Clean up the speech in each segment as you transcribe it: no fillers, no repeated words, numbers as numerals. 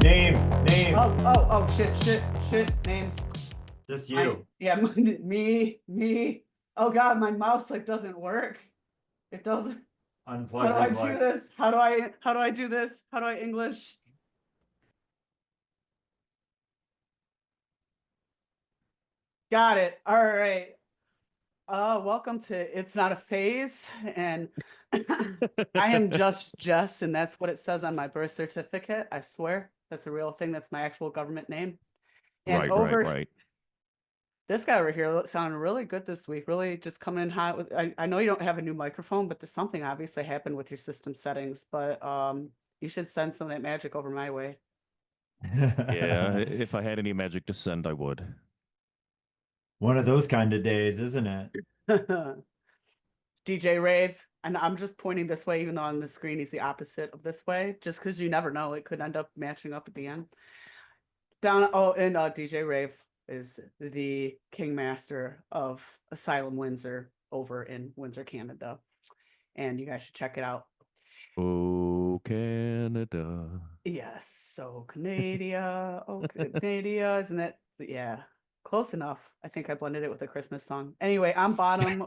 Names. Oh, shit, names. Just you. Me. Oh God, my mouse like doesn't work. It doesn't. Unplug. How do I do this? How do I do this? How do I English? Got it. All right. Welcome to It's Not a Phase, and I am JussJess, and that's what it says on my birth certificate. I swear that's a real thing. That's my actual government name. And Right. This guy over here sounded really good this week. Really just coming in hot with. I know you don't have a new microphone, but there's something obviously happened with your system settings. But you should send some of that magic over my way. Yeah, if I had any magic to send, I would. One of those kind of days, isn't it? It's DJ Raev, and I'm just pointing this way, even though on the screen he's the opposite of this way, just because you never know, it could end up matching up at the end. DJ Raev is the King Master of Asylum Windsor over in Windsor, Canada, and you guys should check it out. Oh, Canada. Yes, so Canada, oh Canada, isn't it? Yeah, close enough. I think I blended it with a Christmas song. Anyway, on bottom,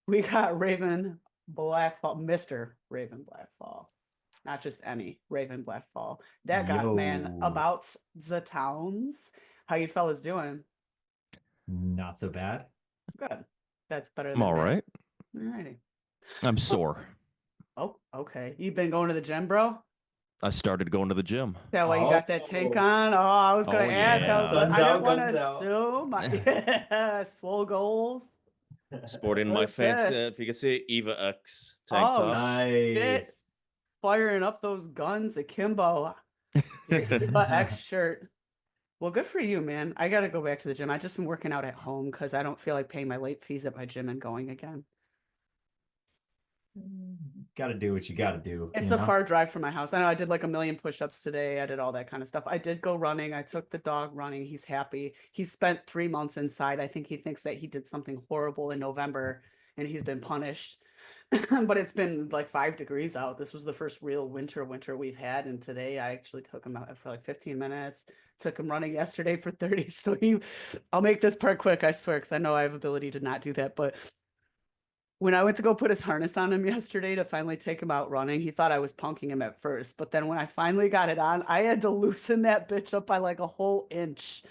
we got Raven Blackfall, Mr. Raven Blackfall. Not just any Raven Blackfall. That Goth man about the towns. How you fellas doing? Not so bad. Good. That's better than I'm all right. Alrighty. I'm sore. Oh, okay. You've been going to the gym, bro? I started going to the gym. That way you got that tank on? Oh, I was going to ask. Yeah. I didn't want to assume. Yeah, swole goals. Sporting my fancy, if you can see, Eva X tank top. Nice. Shit. Firing up those guns akimbo. Eva X shirt. Well, good for you, man. I got to go back to the gym. I just been working out at home because I don't feel like paying my late fees at my gym and going again. Got to do what you got to do. It's a far drive from my house. I know I did like 1 million push-ups today. I did all that kind of stuff. I did go running. I took the dog running. He's happy. He spent 3 months inside. I think he thinks that he did something horrible in November and he's been punished. But it's been like 5 degrees out. This was the first real winter we've had. And today I actually took him out for like 15 minutes. Took him running yesterday for 30. So I'll make this part quick, I swear, because I know I have ability to not do that. But when I went to go put his harness on him yesterday to finally take him out running, he thought I was punking him at first. But then when I finally got it on, I had to loosen that bitch up by like a whole inch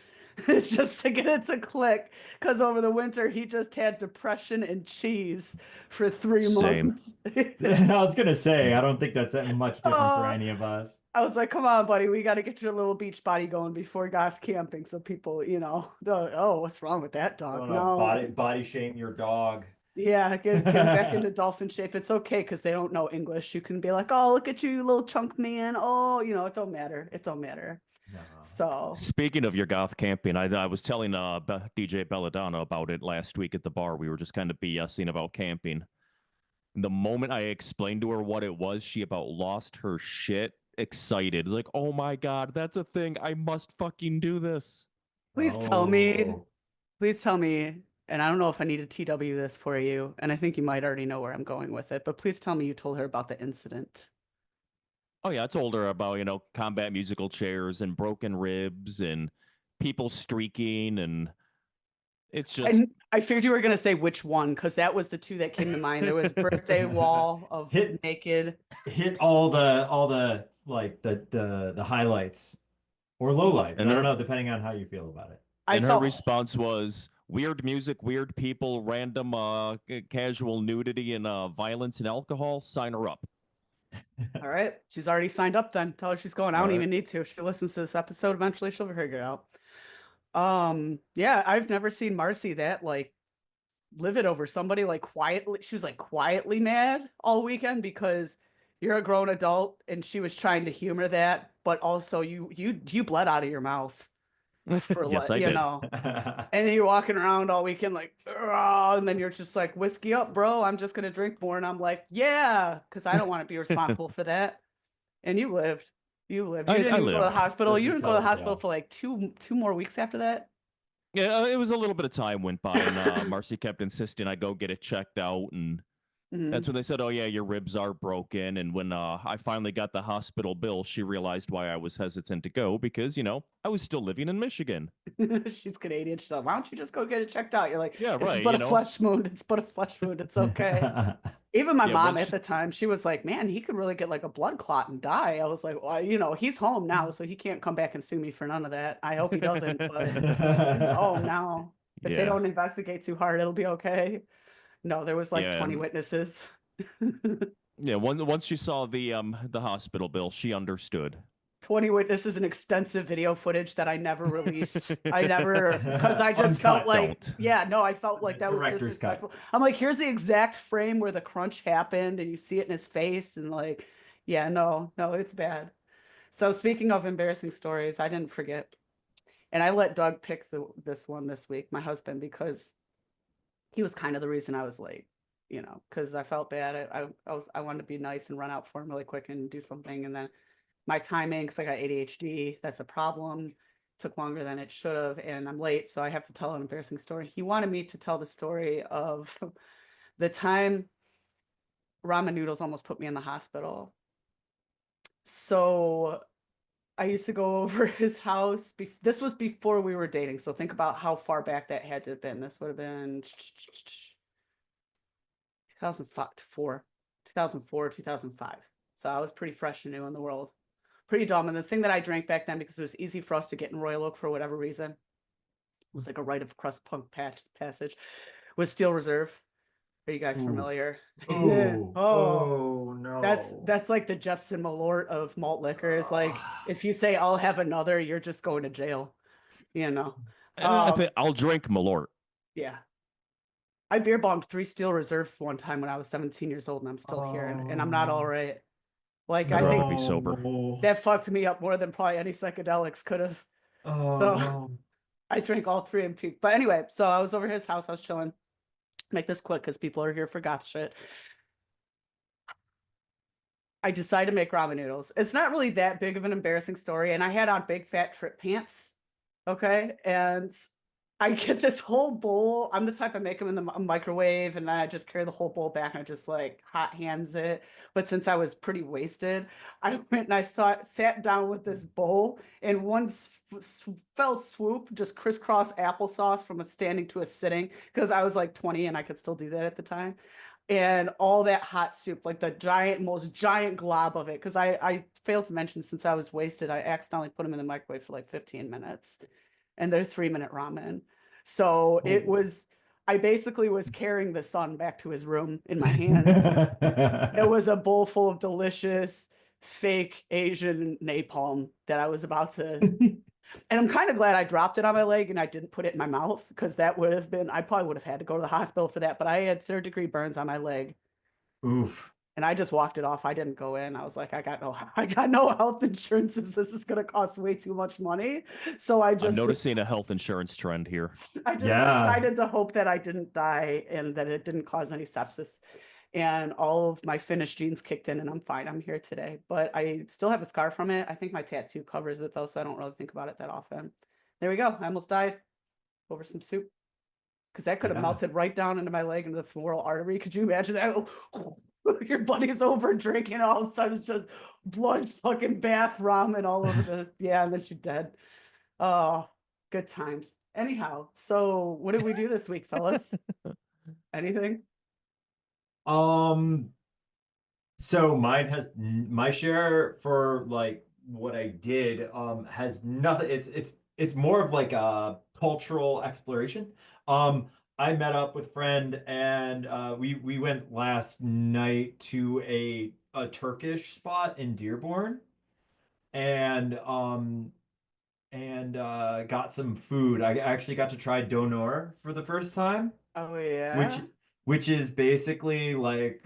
just to get it to click. Because over the winter, he just had depression and cheese for 3 months. I was going to say, I don't think that's that much different for any of us. I was like, come on, buddy, we got to get your little beach body going before Goth Camping. So people, oh, what's wrong with that dog? No. Body shame your dog. Yeah, get back into dolphin shape. It's okay because they don't know English. You can be like, oh, look at you, little chunk man. Oh, it don't matter. It don't matter. No. So speaking of your Goth Camping, I was telling DJ Belladonna about it last week at the bar. We were just kind of BSing about camping. The moment I explained to her what it was, she about lost her shit. Excited, like, oh my God, that's a thing. I must fucking do this. Please tell me. And I don't know if I need to TW this for you, and I think you might already know where I'm going with it, but please tell me you told her about the incident. Oh yeah, I told her about, combat musical chairs and broken ribs and people streaking, and it's just... I figured you were going to say which one, because that was the two that came to mind. There was birthday wall of naked. Hit all the like the highlights or lowlights. And I don't know, depending on how you feel about it. And her response was... weird music, weird people, random casual nudity and violence and alcohol. Sign her up. All right. She's already signed up then. Tell her she's going. I don't even need to. If she listens to this episode, eventually she'll figure it out. Yeah, I've never seen Marcy that like livid over somebody like quietly. She was like quietly mad all weekend because you're a grown adult and she was trying to humor that, but also you bled out of your mouth. For yes, I did. And then you're walking around all weekend like, and then you're just like, whiskey up, bro. I'm just gonna drink more. And I'm like, yeah, because I don't want to be responsible for that. And you lived. You didn't even go to the hospital. You didn't go to the hospital for like two more weeks after that. Yeah, it was a little bit of time went by, and Marcy kept insisting I go get it checked out, and That's when they said, "Oh yeah, your ribs are broken." And when I finally got the hospital bill, she realized why I was hesitant to go because I was still living in Michigan. She's Canadian. She's like, why don't you just go get it checked out? You're like, Yeah, it's right. but a flesh wound. It's but a flesh wound. It's okay. Even my Yeah, mom once at the time, she was like, man, he could really get like a blood clot and die. I was like, well, he's home now, so he can't come back and sue me for none of that. I hope he doesn't, but he's home now. If they Yeah, don't investigate too hard, it'll be okay. No, there was like yeah, 20 witnesses. yeah. Once she saw the hospital bill, she understood. 20 witnesses and extensive video footage that I never released. I never, because I just felt Uncut. like, Don't. yeah, no, I felt like that was Director's cut. disrespectful. I'm like, here's the exact frame where the crunch happened, and you see it in his face, and like, yeah, no, it's bad. So speaking of embarrassing stories, I didn't forget, and I let Doug pick this one this week, my husband, because he was kind of the reason I was late. Because I felt bad. I wanted to be nice and run out for him really quick and do something, and then my timing, because I got ADHD, that's a problem. Took longer than it should have, and I'm late, so I have to tell an embarrassing story. He wanted me to tell the story of the time ramen noodles almost put me in the hospital. So I used to go over his house. This was before we were dating, so think about how far back that had to have been. This would have been 2004, 2005. So I was pretty fresh and new in the world. Pretty dumb. And the thing that I drank back then, because it was easy for us to get in Royal Oak for whatever reason, it was like a rite of crust punk passage, was Steel Reserve. Are you guys familiar? Oh no. That's like the Jeffson Malort of malt liquors. Like if you say I'll have another, you're just going to jail. I'll drink Malort. Yeah. I beer bombed 3 Steel Reserve one time when I was 17 years old, and I'm still here, and I'm not all right. Like I'd I rather think be sober. that fucked me up more than probably any psychedelics could have. Oh So no. I drank all 3 and puked. But anyway, so I was over his house. I was chilling. Make this quick because people are here for goth shit. I decided to make ramen noodles. It's not really that big of an embarrassing story. And I had on big fat trip pants. Okay. And I get this whole bowl. I'm the type of make them in the microwave, and then I just carry the whole bowl back and I just like hot hands it. But since I was pretty wasted, I went and sat down with this bowl, and one fell swoop, just crisscross applesauce from a standing to a sitting, because I was like 20 and I could still do that at the time. And all that hot soup, like the most giant glob of it, because I failed to mention, since I was wasted, I accidentally put them in the microwave for like 15 minutes. And they're 3-minute ramen. So I basically was carrying the son back to his room in my hands. It was a bowl full of delicious fake Asian napalm that I was about to. And I'm kind of glad I dropped it on my leg and I didn't put it in my mouth, because that would have been, I probably would have had to go to the hospital for that. But I had 3rd-degree burns on my leg. Oof. And I just walked it off. I didn't go in. I was like, I got no health insurances. This is going to cost way too much money. So I'm noticing a health insurance trend here. I just decided to hope that I didn't die and that it didn't cause any sepsis. And all of my Finnish genes kicked in, and I'm fine. I'm here today. But I still have a scar from it. I think my tattoo covers it, though, so I don't really think about it that often. There we go. I almost died over some soup, because that could have melted right down into my leg, into the femoral artery. Could you imagine that? Your buddy's over drinking, and all of a sudden it's just blood fucking bath ramen all over and then she's dead. Oh, good times. Anyhow, so what did we do this week, fellas? Anything? So my share for like what I did has nothing. It's more of like a cultural exploration. I met up with a friend, and we went last night to a Turkish spot in Dearborn, and got some food. I actually got to try donor for the first time, Oh which yeah. which is basically like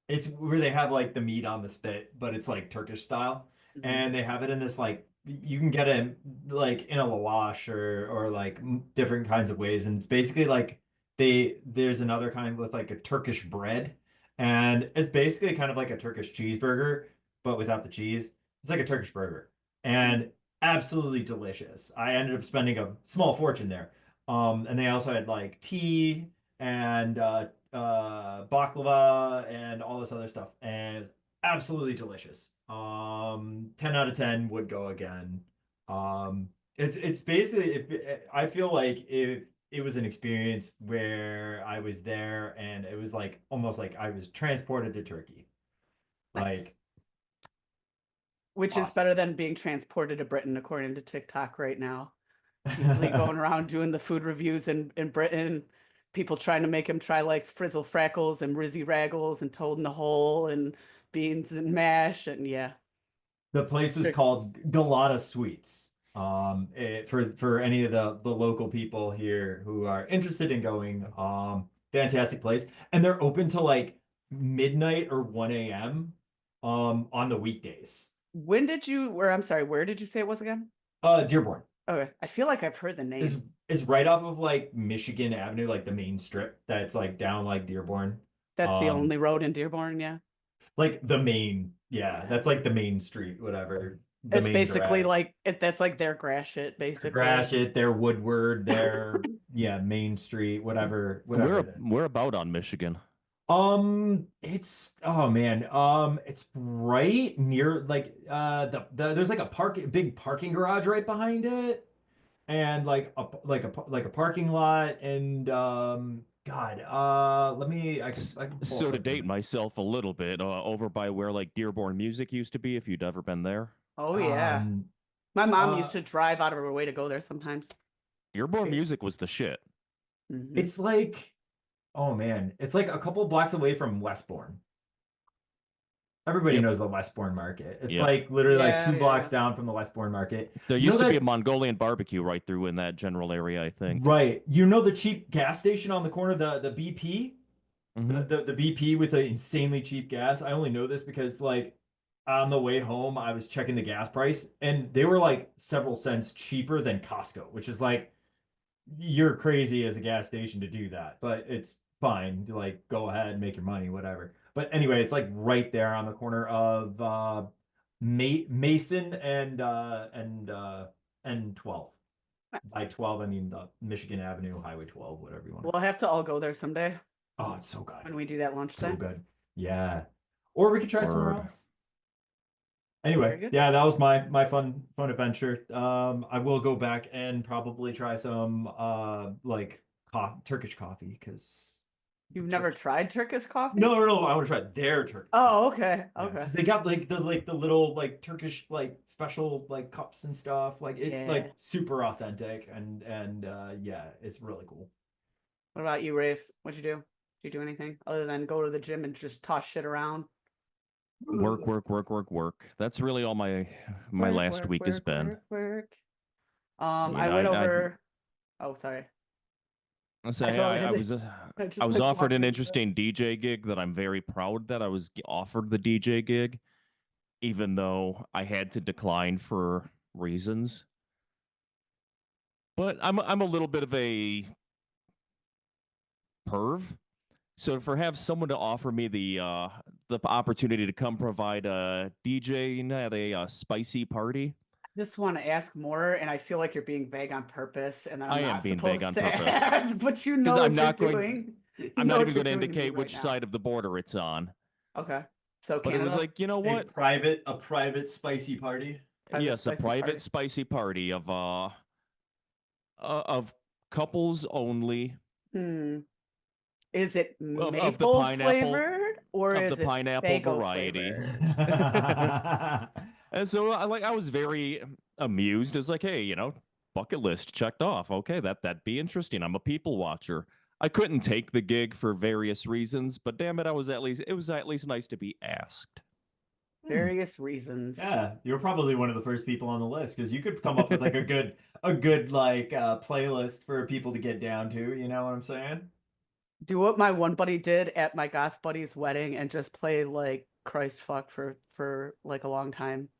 it's where they have like the meat on the spit, but it's like Turkish style. And they have it in this like you can get it like in a lawash or like different kinds of ways. And it's basically like there's another kind with like a Turkish bread. And it's basically kind of like a Turkish cheeseburger, but without the cheese. It's like a Turkish burger. And absolutely delicious. I ended up spending a small fortune there. And they also had like tea and baklava and all this other stuff, and it's absolutely delicious. 10 out of 10 would go again. It's basically I feel like if it was an experience where I was there and it was like almost like I was transported to Turkey. Nice. Like Which is awesome. better than being transported to Britain, according to TikTok right now. People going around doing the food reviews in Britain. People trying to make him try like frizzle frackles and rizzy raggles and toad in the hole and beans and mash and yeah. The place is called Galata Sweets. For any of the local people here who are interested in going, fantastic place, and they're open to like midnight or 1 a.m. On the weekdays. When did you? Where I'm sorry, where did you say it was again? Dearborn Okay, I feel like I've heard the name. is right off of like Michigan Avenue, like the main strip that's like down like Dearborn. That's the Um, only road in Dearborn, yeah. like the main, yeah, that's like the main street, whatever. The It's main basically drag. like that's like their Gratiot, basically. Gratiot, their Woodward, their yeah, Main Street, whatever. We're about on Michigan. It's oh man, it's right near like there's like big parking garage right behind it, and like a parking lot, and God, let me I can pull So up to like the date myself a little bit, over by where like Dearborn Music used to be, if you'd ever been there. Oh yeah. um My mom uh used to drive out of her way to go there sometimes. Dearborn it, Music was the shit. it's like oh man, it's like a couple blocks away from Westbourne. Everybody Yep. knows the Westbourne Market. It's Yep. like literally like Yeah, 2 blocks yeah. down from the Westbourne Market. There You know used to be a that Mongolian barbecue right through in that general area, I think. right? You know the cheap gas station on the corner, the BP, Hmm. the BP with the insanely cheap gas. I only know this because like on the way home, I was checking the gas price, and they were like several cents cheaper than Costco, which is like you're crazy as a gas station to do that, but it's fine. Like, go ahead, make your money, whatever. But anyway, it's like right there on the corner of Mason and 12. Nice. By 12, I mean the Michigan Avenue, Highway 12, whatever you want to. We'll have to all go there someday Oh, it's so good. when we do that lunch So thing. good. Yeah. Or we could try somewhere Word. else. Anyway, Very good. yeah, that was my fun adventure. I will go back and probably try some like Turkish coffee because You've never tried Turkish coffee? no, I want to try their Turkish coffee. Oh, okay. Yeah, Okay. because they got like the little like Turkish like special like cups and stuff. Like it's Yeah. like super authentic and yeah, it's really cool. What about you, Rafe? What'd you do? Did you do anything other than go to the gym and just toss shit around? Work. That's really all my Work, last work, week has work, been. work, work. I mean, I went over. Oh, sorry. I I say told I you. was I just I was like offered an walking. interesting DJ gig that I'm very proud that I was offered the DJ gig, even though I had to decline for reasons. But I'm a little bit of a perv. So for have someone to offer me the opportunity to come provide a DJ at a spicy party, Just want to ask more, and I feel like you're being vague on purpose, and I'm I am not being vague supposed on to purpose ask, but you because know I'm what you're not going. doing. You I'm know not what even you're going to doing to me indicate right which now. side of the border it's on. Okay. So But it was Canada, like, you know A what? private spicy party. private Yes, a spicy private party. spicy party of couples only Hmm. Is it of the maple pineapple flavored or of the is it pineapple Fago variety. flavored? And so I was very amused. It's like, hey, bucket list checked off. Okay, that'd be interesting. I'm a people watcher. I couldn't take the gig for various reasons, but damn it, it was at least nice to be asked. Various reasons. Yeah, you're probably one of the first people on the list because you could come up with like a good like playlist for people to get down to, you know what I'm saying? Do what my one buddy did at my goth buddy's wedding and just play like Christ fuck for like a long time.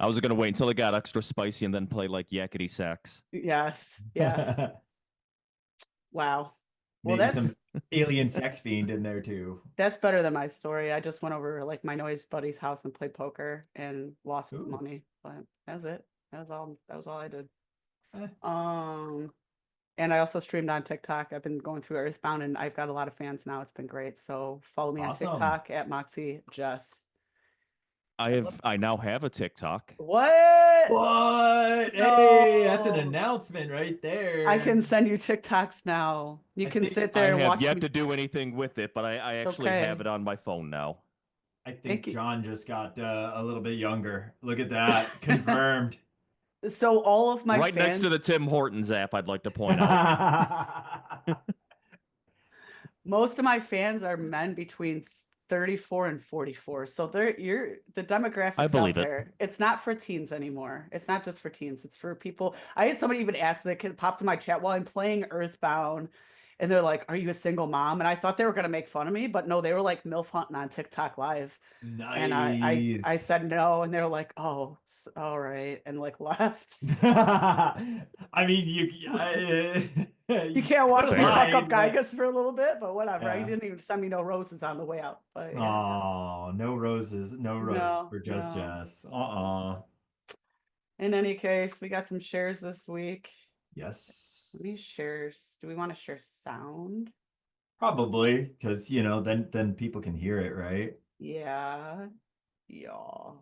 I was gonna wait until it got extra spicy and then play like yakety sax. Yes, yes. Wow. Well, Maybe some alien sex fiend in there too. that's better than my story. I just went over like my noise buddy's house and played poker and lost Ooh. money, but that was it. That was all I did. Eh. Um, And I also streamed on TikTok. I've been going through Earthbound, and I've got a lot of fans now. It's been great. So follow me on Awesome. TikTok at JussJess. I now have a TikTok. What? What? Hey, that's an No. announcement right there. I can send you TikToks now. You I can think sit I there and have watch yet me. to do anything with it, but I actually have Okay. it on my phone now. I think Thank you. John just got a little bit younger. Look at that. Confirmed. So all of my Right next to the fans, Tim Hortons app, I'd like to point out. most of my fans are men between 34 and 44. So the demographics believe out it. there. It's not for teens anymore. It's not just for teens. It's for people. I had somebody even ask that kid popped in my chat while I'm playing Earthbound, and they're like, "Are you a single mom?" And I thought they were gonna make fun of me, but no, they were like MILF hunting on TikTok Live. And I Nice. said no, and they're like, "Oh, all right," and like left. I mean, You can't watch me fuck up but... Gygas for a little bit, but whatever. Yeah. He didn't even send me no roses on the way out. But yeah, Oh, no roses no, for no. JussJess. In any case, we got some shares this week. Yes. These shares, do we want to share sound? Probably, because then people can hear it, right? Yeah. Yeah.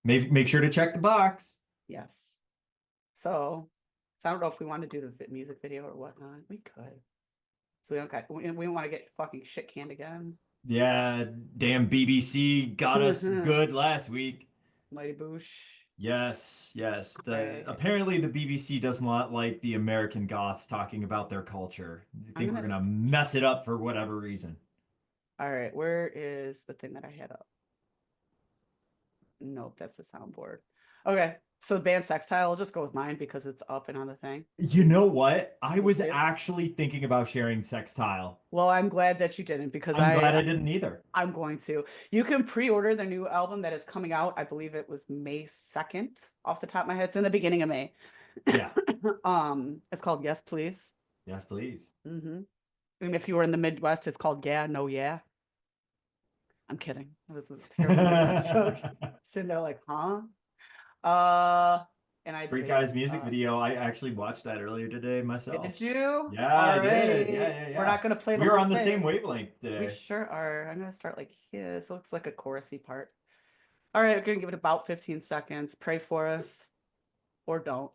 Make sure to check the box. Yes. So I don't know if we want to do the music video or whatnot. We could. So we don't want to get fucking shit canned again. Yeah, damn BBC got us good last week. Mighty Boosh. Yes. Right. Apparently the BBC does not like the American Goths talking about their culture. I think we're gonna mess it up for whatever reason. All right, where is the thing that I had up? Nope, that's the soundboard. Okay, so band Sextile, I'll just go with mine because it's up and on the thing. You know what? I was see it? actually thinking about sharing Sextile. Well, I'm glad that you didn't because I'm glad I didn't either. I'm going to. You can pre-order their new album that is coming out. I believe it was May 2nd, off the top of my head. It's in the beginning of May. Yeah. It's called Yes, Please. Yes, please. And if you were in the Midwest, it's called Yeah, No, Yeah. I'm kidding. It was a terrible Midwest joke. Sitting there like, huh? And I Freak Eyes music video. I actually watched that earlier today myself. Did you? Yeah, I did. Yeah. We're not gonna play the We were whole on the thing. same wavelength today. We sure are. I'm gonna start like here. This looks like a chorusy part. All right, we're gonna give it about 15 seconds. Pray for us, or don't.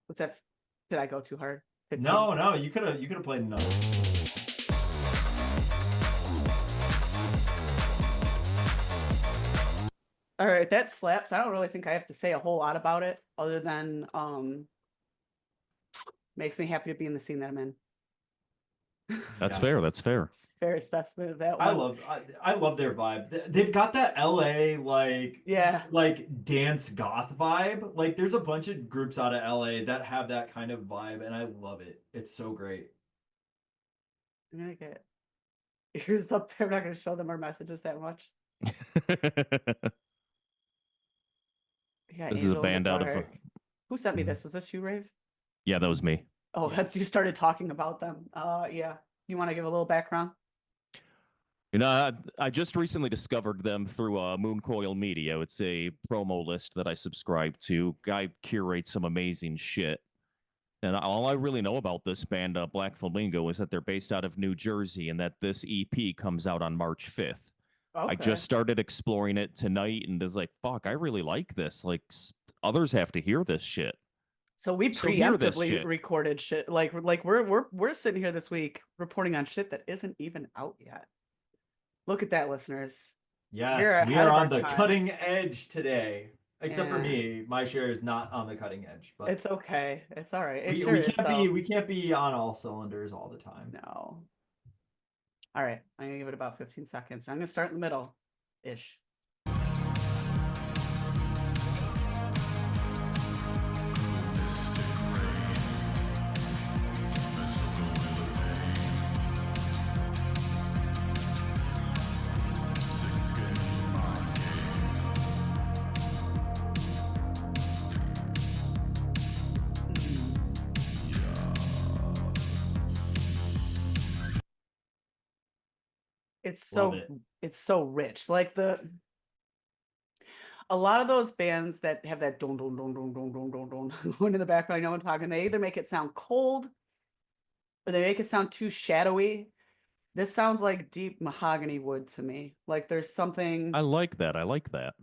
What's that? Did I go too hard? 15? No, you could have played another. All right, that slaps. I don't really think I have to say a whole lot about it other than makes me happy to be in the scene that I'm in. That's fair. That's fair. It's a fair assessment of that one. I love their vibe. They've got that LA like dance goth vibe. Like there's a bunch of groups out of LA that have that kind of vibe, and I love it. It's so great. I'm gonna get ears up there. I'm not gonna show them our messages that much. Yeah, this is a band out of. Who sent me this? Was this you, Raev? Yeah, that was me. Oh, that's you started talking about them. Yeah. You want to give a little background? I just recently discovered them through Mooncoil Media. It's a promo list that I subscribe to. Guy curates some amazing shit. And all I really know about this band, Black Flamingo, is that they're based out of New Jersey and that this EP comes out on March 5th. Okay. I just started exploring it tonight and was like, fuck, I really like this. Like, others have to hear this shit. So we preemptively recorded shit. Like we're sitting here this week reporting on shit that isn't even out yet. Look at that, listeners. Yes, we are on the cutting edge today. Except for me, my share is not on the cutting edge. But it's okay. It's all right. We can't be on all cylinders all the time. No. All right, I'm gonna give it about 15 seconds. I'm gonna start in the middle, ish. It's Love so it. it's so rich. Like a lot of those bands that have that don don don don don don don don going in the background, I know I'm talking, they either make it sound cold or they make it sound too shadowy. This sounds like deep mahogany wood to me. Like there's something. I like that. I like that.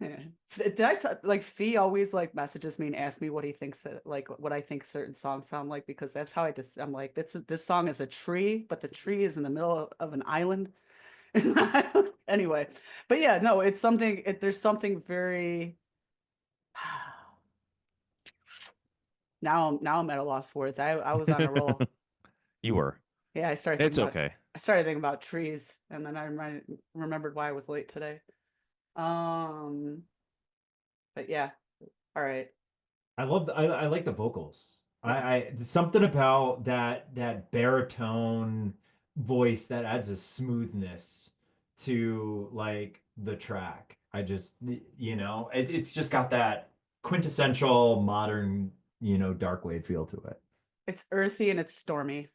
Yeah. Did like Fee always like messages me and asks me what he thinks that like what I think certain songs sound like, because that's how I'm like, this song is a tree, but the tree is in the middle of an island. Anyway, but yeah, no, it's something. There's something very. Now I'm at a loss for words. I was on a roll. You were. Yeah, It's okay. I started thinking about trees, and then I remembered why I was late today. But yeah, all right. I like the vocals. Yes. Something about that baritone voice that adds a smoothness to like the track. I just it's just got that quintessential modern, dark wave feel to it. It's earthy and it's stormy.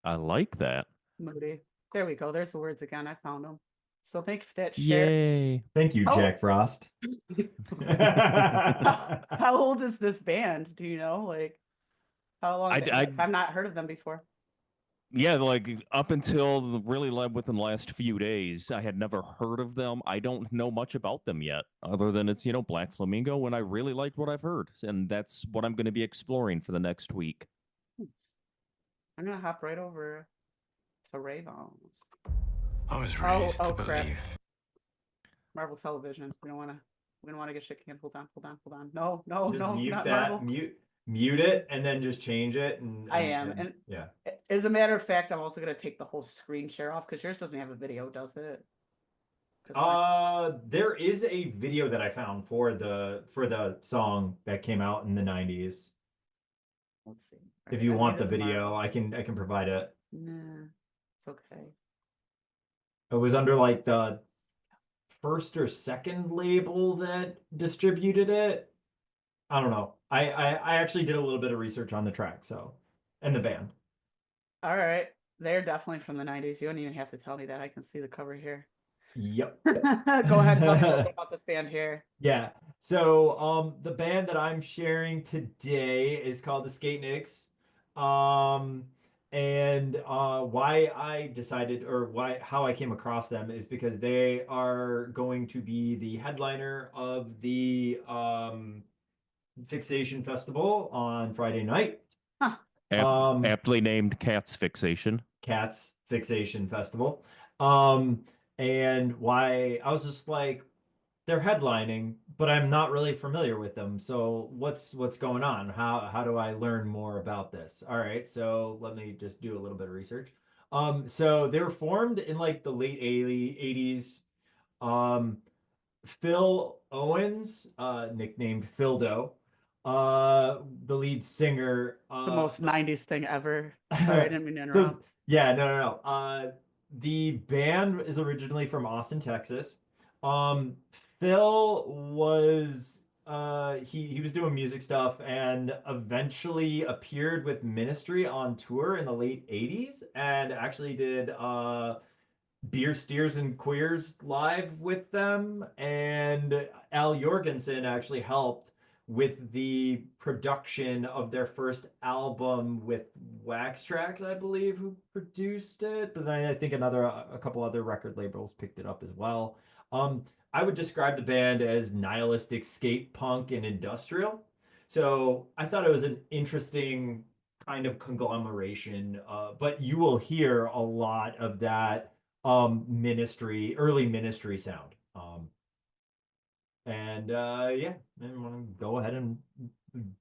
I like that. Moody. There we go. There's the words again. I found them. So thank you for that share. Yay. Thank you, Oh. Jack Frost. How old is this band? Do you know? Like how long? I've not heard of them before. Yeah, like up until within the last few days, I had never heard of them. I don't know much about them yet, other than it's, Black Flamingo, and I really liked what I've heard. And that's what I'm going to be exploring for the next week. I'm going to hop right over to Ravens. I was raised to crap. believe. Marvel Television. We don't want to get shit canned. Hold on. No, Just mute not that. Marvel. Mute it and then just change it. I am. And yeah. As a matter of fact, I'm also going to take the whole screen share off because yours doesn't have a video, does it? There is a video that I found for the song that came out in the 90s. Let's see. If you want the video, I can provide it. Nah, it's okay. It was under like the first or second label that distributed it. I don't know. I actually did a little bit of research on the track, and the band. All right. They're definitely from the 90s. You don't even have to tell me that. I can see the cover here. Yep. Go ahead and tell me a little bit about this band here. Yeah. So the band that I'm sharing today is called the Skatenigs. And why I decided how I came across them is because they are going to be the headliner of the Fixation Festival on Friday night. Huh. Aptly named Cats Fixation. Cats Fixation Festival. And why I was just like, they're headlining, but I'm not really familiar with them. So what's going on? How do I learn more about this? All right, so let me just do a little bit of research. So they were formed in like the late 80s. Phil Owens, nicknamed Phildo, the lead singer. The most 90s thing ever. Sorry, I didn't mean to interrupt. So, yeah, no. The band is originally from Austin, Texas. Phil was he was doing music stuff and eventually appeared with Ministry on tour in the late 80s and actually did Beer Steers and Queers live with them, and Al Jorgensen actually helped with the production of their first album with Wax Trax, I believe, who produced it. But then I think a couple other record labels picked it up as well. I would describe the band as nihilistic skate punk and industrial. So I thought it was an interesting kind of conglomeration. But you will hear a lot of that early Ministry sound. Yeah, I want to go ahead and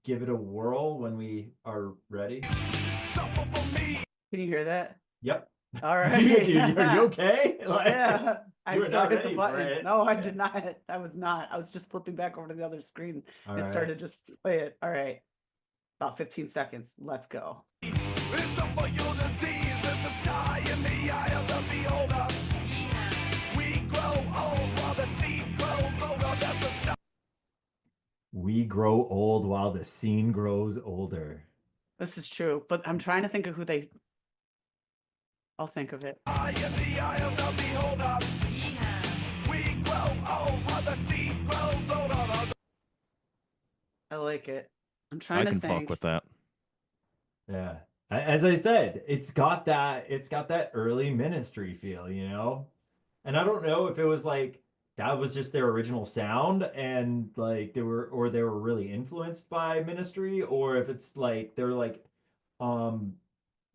give it a whirl when we are ready. Can you hear that? Yep. All right. Are you okay? Yeah. I were still not hit the ready for button. it. No, I did not. I was not. I was just flipping back over to the other screen. All It right. started just play it. All right. About 15 seconds. Let's go. It's up for your disease. It's a sky in the eye of the beholder. We grow old while the seed grows older. That's a sky. We grow old while the scene grows older. This is true, but I'm trying to think of who they I'll think of it. I am the eye of the beholder. We grow old while the seed grows older. I like it. I'm I trying to can think. fuck with that. Yeah. As I said, it's got that early Ministry feel, you know? And I don't know if it was like that was just their original sound and like they were really influenced by Ministry, or if it's like they're um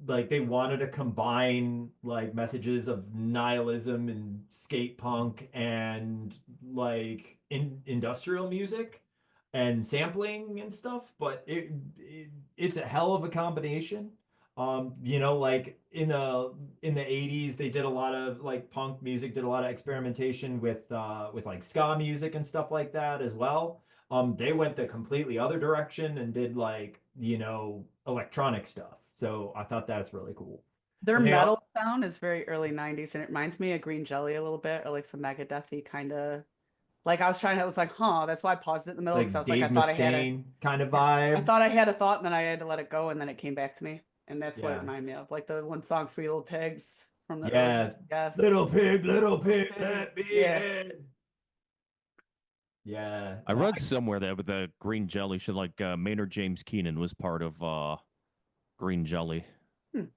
like they wanted to combine like messages of nihilism and skate punk and like industrial music and sampling and stuff, but it's a hell of a combination. You know, like in the 80s, they did a lot of like punk music, did a lot of experimentation with like ska music and stuff like that as well. They went the completely other direction and did like, you know, electronic stuff. So I thought that's really cool. Their And they metal all sound is very early 90s, and it reminds me of Green Jelly a little bit, or like some Megadeth-y kind of. Like I was like, huh, that's why I paused it in the middle because I like was like, I Dave thought I had a, Mustaine kind of yeah, I vibe. thought I had a thought, and then I had to let it go, and then it came back to me, and that's what it Yeah. reminded me of, like the one song "Three Little Pigs" from the early, Yeah. yes, Little pig, pig, let me yeah. in. Yeah. I No, read somewhere that with the Green Jelly should like Maynard James Keenan was part of Green Jelly. that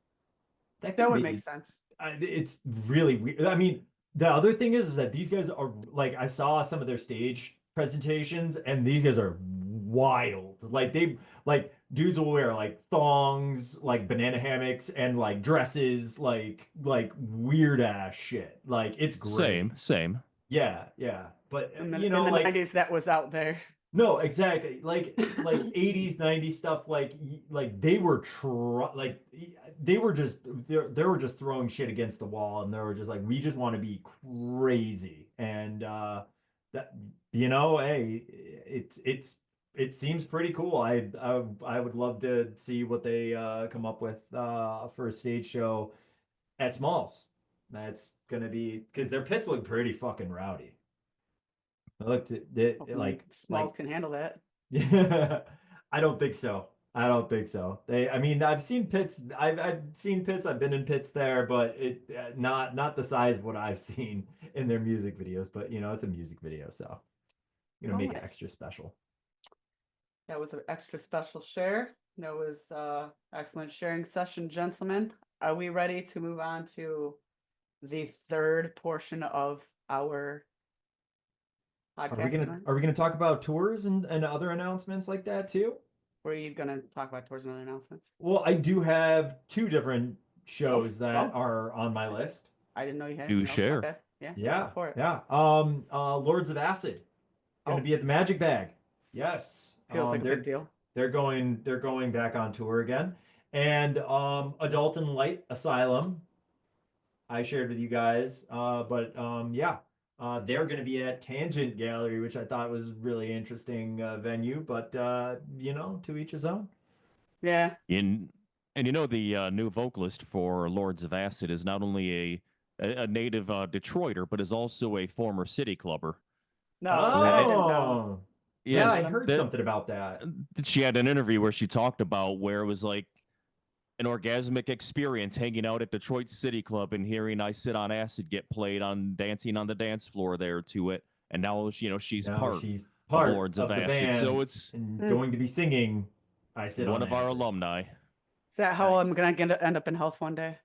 That could would be. make sense. It's really weird. I mean, the other thing is that these guys are like, I saw some of their stage presentations, and these guys are wild. Like dudes will wear like thongs, like banana hammocks, and like dresses, like weird ass shit. Like it's great. Same. Yeah, yeah. But In you the know, like 90s, that was out there. no, exactly. Like 80s, 90s stuff like they were they were just they were just throwing shit against the wall, and they were just like, we just want to be crazy. And that, you know, hey, it seems pretty cool. I would love to see what they come up with for a stage show at Smalls. That's gonna be, because their pits look pretty fucking rowdy. I looked at it Hopefully Smalls can handle that. yeah, I don't think so. I don't think so. I mean, I've seen pits. I've seen pits. I've been in pits there, but it not the size of what I've seen in their music videos. But you know, it's a music video, so you know, Oh, make it nice. extra special. That was an extra special share. That was excellent sharing session, gentlemen. Are we ready to move on to the third portion of our podcast? Are we gonna talk about tours and other announcements like that too? Or are you gonna talk about tours and other announcements? Well, I do have two different shows Oh, that are on my list. I didn't know you had Do anything else. share. Okay. Yeah. Yeah, Go for it. yeah. Lords of Acid gonna Oh. be at the Magic Bag. Yes. Feels like a they're big deal. they're going back on tour again. And Adult and Light Asylum, I shared with you guys. But yeah, they're gonna be at Tangent Gallery, which I thought was really interesting venue. But you know, to each his own. Yeah. And you know the new vocalist for Lords of Acid is not only a native Detroiter, but is also a former City Clubber. No, that I didn't know. Oh, yeah, I Yeah, heard that- something about that. She had an interview where she talked about where it was like an orgasmic experience hanging out at Detroit City Club and hearing I Sit on Acid get played on dancing on the dance floor there to it. And now, you know, she's Now part she's of part Lords of of the Acid. band, So it's and going to be singing I Sit one on of our Acid. alumni. Is that how I'm Nice. gonna end up in health one day?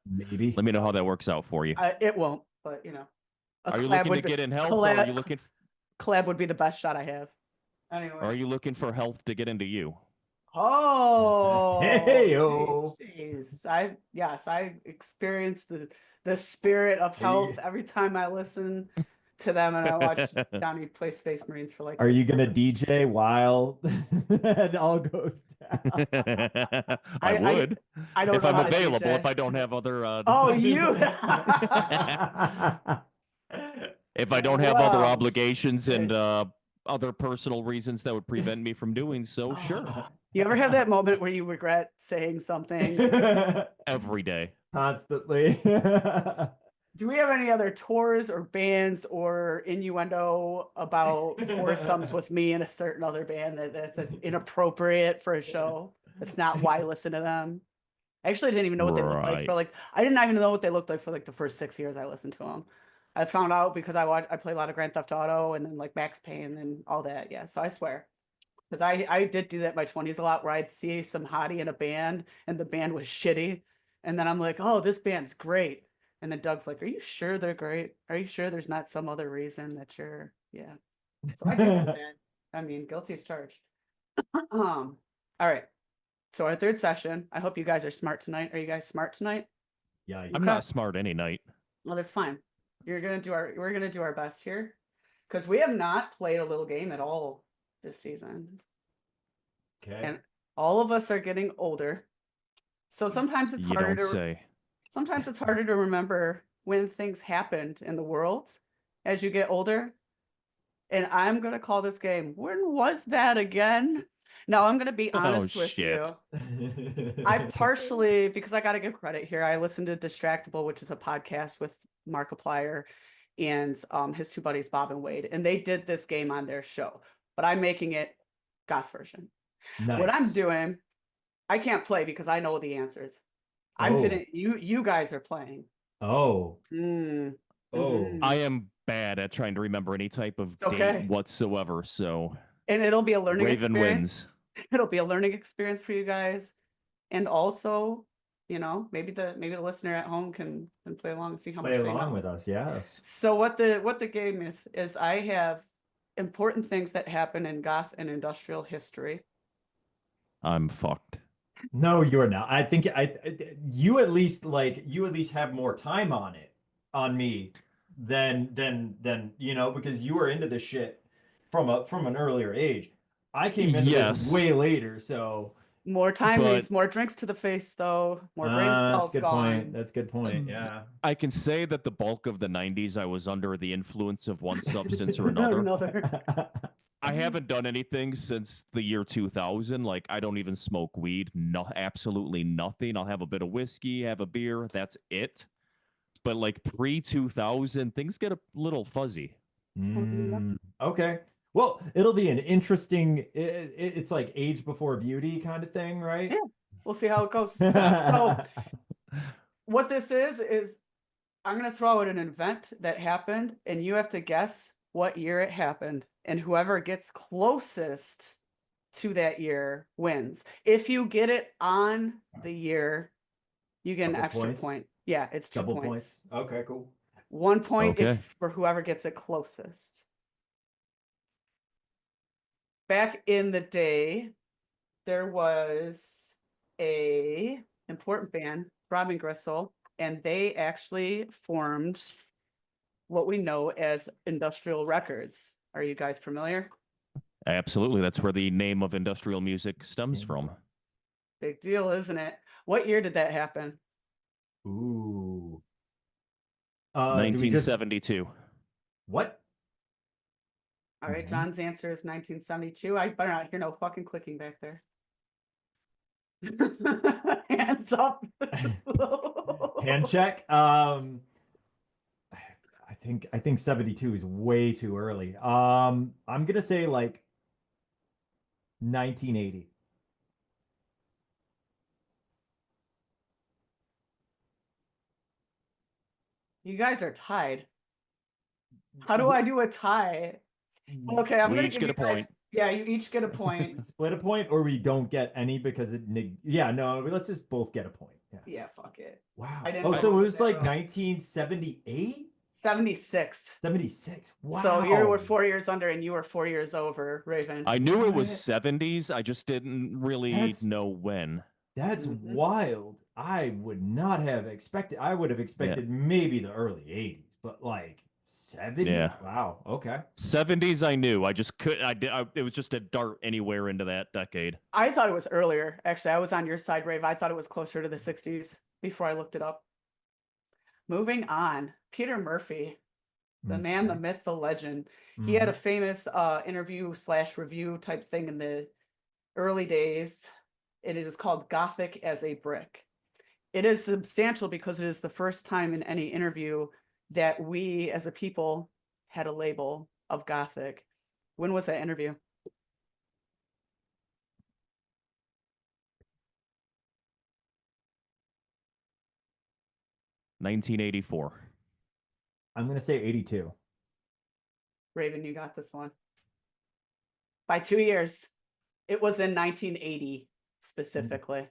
Maybe. Let me know how that works out for you. It won't, but you know, a Are you collab looking would to be- get in health, or are you looking? collab would be the best shot I have. Anyway. Or are you looking for health to get into you? Oh, Hey-o. jeez. I experience the spirit of health every time I listen to them, and I watch Johnny play Space Marines for like. Are 6 you gonna hours. DJ while it all goes down? I would. I don't if know I'm how to available, DJ. if I don't have other Oh, you. if I don't have other Wow. obligations and It's- other personal reasons that would prevent me from doing so, sure. You ever have that moment where you regret saying something? Every day. Constantly. Do we have any other tours or bands or innuendo about foursomes with me and a certain other band that's inappropriate for a show? That's not why I listen to them. I actually didn't even know what they looked like for Right. I didn't even know what they looked like for like the first 6 years I listened to them. I found out because I play a lot of Grand Theft Auto and then like Max Payne and all that. Yeah, so I swear. Because I did do that in my 20s a lot where I'd see some hottie in a band and the band was shitty. And then I'm like, oh, this band's great. And then Doug's like, are you sure they're great? Are you sure there's not some other reason that you're, yeah. So I get that. I mean, guilty as charged. All right. So our third session. I hope you guys are smart tonight. Are you guys smart tonight? Yeah. I'm not smart any night. Well, that's fine. We're gonna do our best here. Because we have not played a little game at all this season. Okay. And all of us are getting older. So sometimes it's harder to say. Sometimes it's harder to remember when things happened in the world as you get older. And I'm gonna call this game, when was that again? Now I'm gonna be honest with shit. you. I partially, because I gotta give credit here, I listened to Distractable, which is a podcast with Markiplier and his two buddies Bob and Wade, and they did this game on their show, but I'm making it Goth version. Nice. What I'm doing, I can't play because I know the answers. I'm kidding. You guys are playing. Oh. Mhm. I am bad at trying to remember any type of date whatsoever, so And it'll be a learning Raven experience. wins. It'll be a learning experience for you guys. And also, you know, maybe the listener at home can play along and see how much they know. With us, yes. So what the game is I have important things that happen in goth and industrial history. I'm fucked. No, you're not. I think you at least have more time on me than you know, because you were into this shit from an earlier age. I came into this way later, so more time means more drinks to the face, though. More brain cells gone. That's a good point. Yeah. I can say that the bulk of the 90s I was under the influence of one substance or another. I haven't done anything since the year 2000. Like, I don't even smoke weed. No, absolutely nothing. I'll have a bit of whiskey, have a beer. That's it. But like pre-2000, things get a little fuzzy. Okay. Well, it'll be an interesting. It's like age before beauty kind of thing, right? Yeah. We'll see how it goes. So, what this is I'm going to throw out an event that happened, and you have to guess what year it happened. And whoever gets closest to that year wins. If you get it on the year, you get an extra point. Yeah, it's 2 points. Okay, cool. 1 point for whoever gets it closest. Back in the day, there was a important band, Robin Gristle, and they actually formed what we know as Industrial Records. Are you guys familiar? Absolutely. That's where the name of industrial music stems from. Big deal, isn't it? What year did that happen? Ooh. 1972. What? All right, John's answer is 1972. I better not hear no fucking clicking back there. Hands up. Hand check. I think 72 is way too early. I'm gonna say like 1980. You guys are tied. How do I do a tie? Okay, I'm gonna give you guys. Yeah, you each get a point. Split a point, or we don't get any because it. Yeah, no, let's just both get a point. Yeah, fuck it. Wow. Oh, so it was like 1978? 76. 76. Wow. So you were 4 years under, and you were 4 years over, Raven. I knew it was 70s. I just didn't really know when. That's wild. I would not have expected. I would have expected maybe the early 80s, but like 70. Yeah. Wow. Okay. 70s. I knew. I just couldn't. It was just a dart anywhere into that decade. I thought it was earlier. Actually, I was on your side, Rave. I thought it was closer to the 60s before I looked it up. Moving on, Peter Murphy, the man, the myth, the legend. He had a famous interview/review type thing in the early days. And it is called Gothic as a Brick. It is substantial because it is the first time in any interview that we as a people had a label of Gothic. When was that interview? 1984. I'm gonna say 82. Raven, you got this one. By 2 years. It was in 1980 specifically.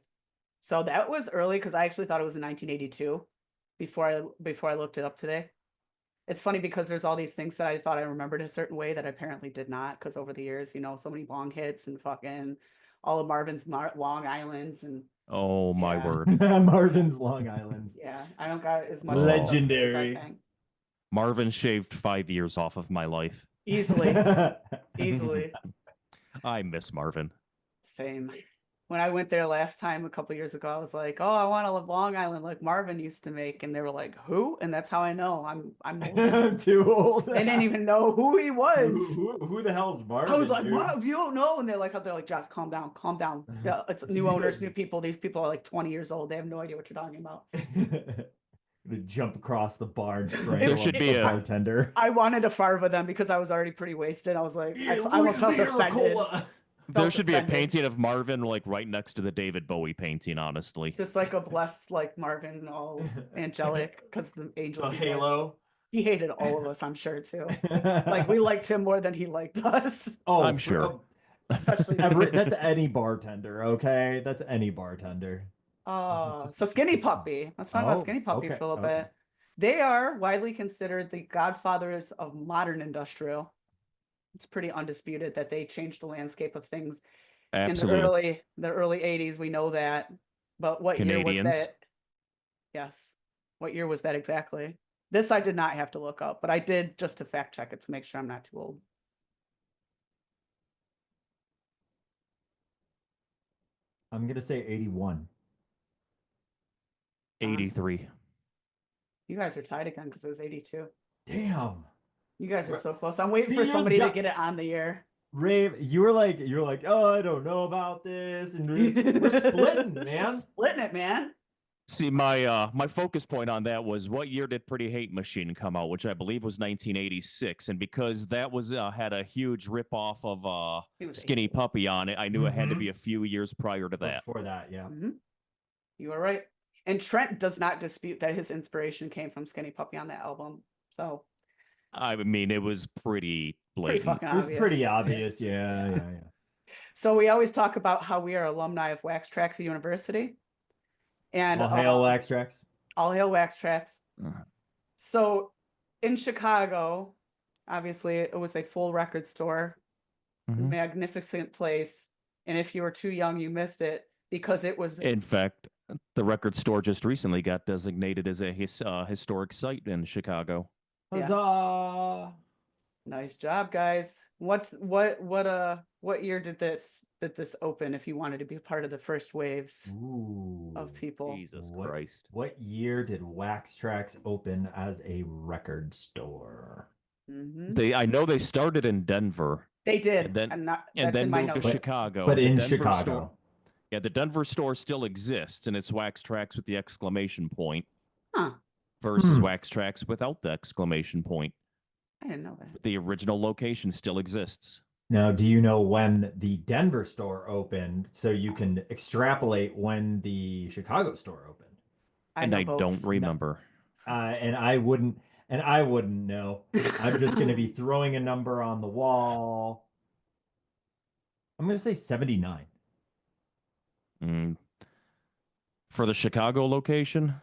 So that was early because I actually thought it was in 1982 before I looked it up today. It's funny because there's all these things that I thought I remembered a certain way that I apparently did not, because over the years, you know, so many long hits and fucking all of Marvin's Long Islands and Oh my Yeah. word. Marvin's Long Islands. yeah, I don't got as much Oh. Legendary. as I think. Marvin shaved 5 years off of my life. Easily. Easily. I miss Marvin. Same. When I went there last time a couple years ago, I was like, "Oh, I want to live Long Island like Marvin used to make," and they were like, "Who?" And that's how I know I'm old. I'm too old. They didn't even know who he was. Who the hell's Marvin? I was like, dude? "What? You don't know?" And they're like, "Just calm down, calm down. It's new owners, new people. These people are like 20 years old. They have no idea what you're talking about." To jump across the bar and strangle There should be a a- bartender. I wanted to farva them because I was already pretty wasted. I was like, I almost felt offended. There should be a offended. painting of Marvin like right next to the David Bowie painting, honestly. Just like a blessed, like Marvin, all angelic, because the angel. The he was. halo. He hated all of us, I'm sure too. Like we liked him more than he liked us. Oh, I'm sure. Especially That's any bartender, okay? That's any bartender. So Skinny Puppy. Let's talk about Oh, Skinny Puppy okay, for a little okay. bit. They are widely considered the godfathers of modern industrial. It's pretty undisputed that they changed the landscape of things Absolutely. in the early 80s. We know that. But what year was Canadians. that? Yes. What year was that exactly? This I did not have to look up, but I did just to fact check it to make sure I'm not too old. I'm gonna say 81. 83. You guys are tied again because it was 82. Damn. You guys are so close. I'm waiting for Damn, somebody to Jack. get it on the air. Rave, you're like, oh, I don't know about this, and we're splitting, man. Splitting it, man. See, my focus point on that was what year did Pretty Hate Machine come out, which I believe was 1986, and because that was had a huge ripoff of It was Skinny 88. Puppy on it, I knew it had to Mhm. be a few years prior to that. Before that, yeah. You are right. And Trent does not dispute that his inspiration came from Skinny Puppy on that album. So I mean, it was pretty pretty blatant. fucking It was obvious. pretty obvious, yeah. So we always talk about how we are alumni of Wax Trax University. And All hail Wax Trax. all hail Wax Trax. Uh-huh. So in Chicago, obviously it was a full record store, Mhm. magnificent place. And if you were too young, you missed it because it was In fact, the record store just recently got designated as a historic site in Chicago. Yeah. Huzzah! nice job, guys. What year did this open if you wanted to be part of the first waves Ooh. of people? Jesus What- Christ. What year did Wax Trax open as a record store? Mhm. I know they started in Denver They did. and then- and that's and then in my moved to notes. Chicago. But The in Denver Chicago. store- yeah, the Denver store still exists, and it's Wax Trax with the exclamation point Huh. versus Hmm. Wax Trax without the exclamation point. I didn't know that. The original location still exists. Now, do you know when the Denver store opened so you can extrapolate when the Chicago store opened? And know I both. don't remember. And I wouldn't know. I'm just going to be throwing a number on the wall. I'm going to say 79. For the Chicago location,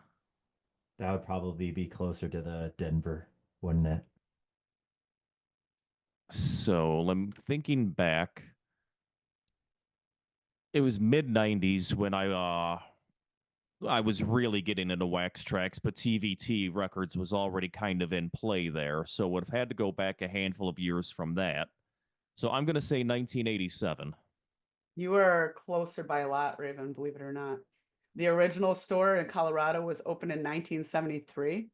That would probably be closer to the Denver, wouldn't it? so I'm thinking back. It was mid 90s when I was really getting into Wax Trax, but TVT Records was already kind of in play there, so would have had to go back a handful of years from that. So I'm going to say 1987. You were closer by a lot, Raven, believe it or not. The original store in Colorado was opened in 1973.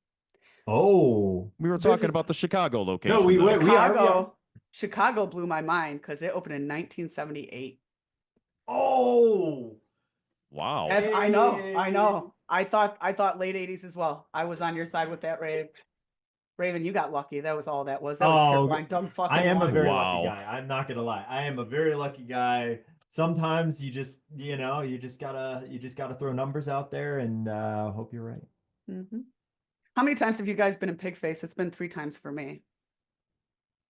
Oh. We were This talking is- about the Chicago location. we though. were- Chicago, Chicago blew my mind because it opened in 1978. Oh. Wow. I know. I thought late 80s as well. I was on your side with that, Raven, you got lucky. That was all that was. That was pure Oh, blind, dumb fucking I am a luck. very Wow. lucky guy. I'm not gonna lie. I am a very lucky guy. Sometimes you just, you just gotta throw numbers out there and hope you're right. Mhm. How many times have you guys been in Pigface? It's been 3 times for me.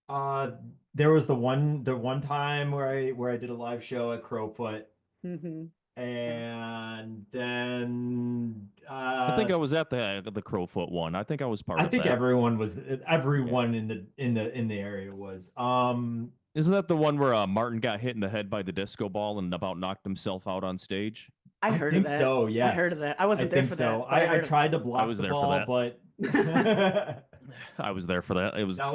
There was the one time where I did a live show at Crowfoot, Mm-hmm. and then I think I was at the Crowfoot one. I think I was part I of think that. everyone in the area was. Isn't that the one where Martin got hit in the head by the disco ball and about knocked himself out on stage? I I heard think of that. so. I Yes, heard of that. I wasn't there think for so. that. But I I heard of tried to block was the there for ball, that. but I was there for that. It was that